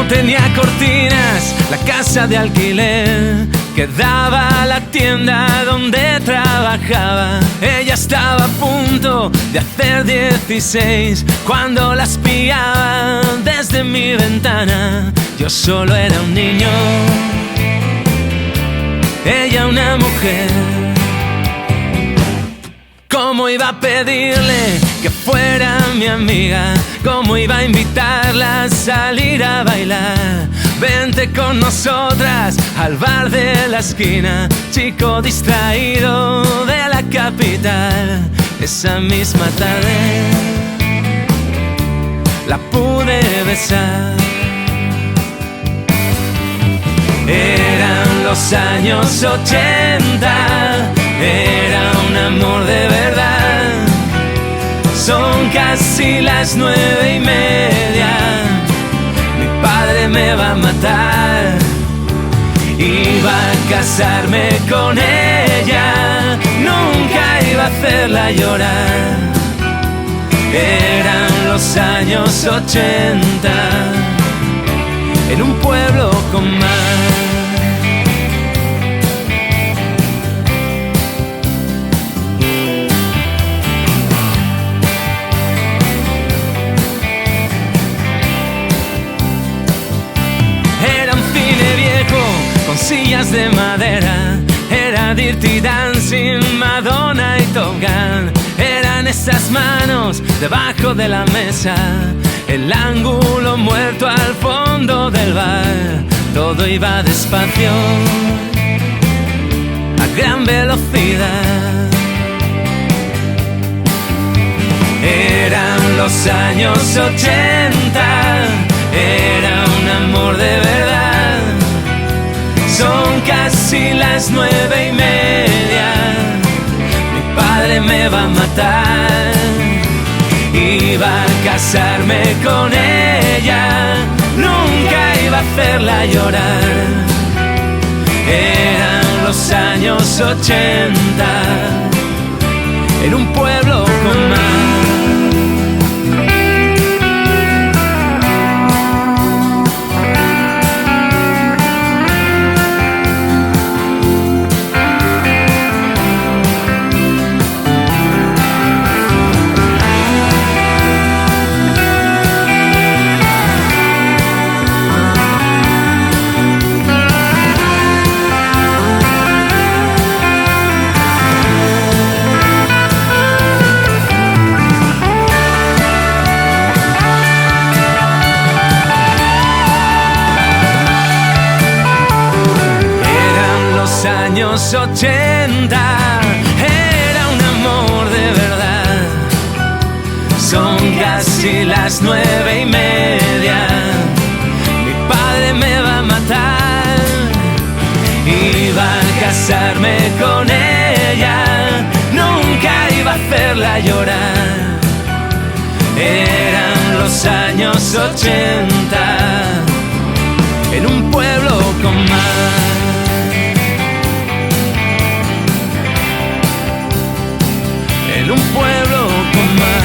tenía cortinas, la casa de alquiler que daba a la tienda donde trabajaba. Ella estaba a punto de hacer 16 cuando la espiaba desde mi ventana. Yo solo era un niño, ella una mujer. ¿Cómo iba a pedirle que fuera mi amiga? ¿Cómo iba a invitarla a salir a bailar? Vente con nosotras al bar de la esquina, chico distraído de la capital. Esa misma tarde la pude besar. Eran los años 80, era un amor de verdad. Son casi las 9:30, mi padre me va a matar. Iba a casarme con ella, nunca iba a hacerla llorar. Eran los años 80, en un pueblo con mar. Con sillas de madera, era Dirty Dancing, Madonna y Top Gun. Eran esas manos debajo de la mesa, el ángulo muerto al fondo del bar. Todo iba despacio, a gran velocidad. Eran los años 80, era un amor de verdad. Son casi las 9:30, mi padre me va a matar. Iba a casarme con ella, nunca iba a hacerla llorar. Eran los años 80, en un pueblo con mar. Años 80, era un amor de verdad. Son casi las 9:30, mi padre me va a matar. Iba a casarme con ella, nunca iba a hacerla llorar. Eran los años 80, en un pueblo con mar. En un pueblo con mar.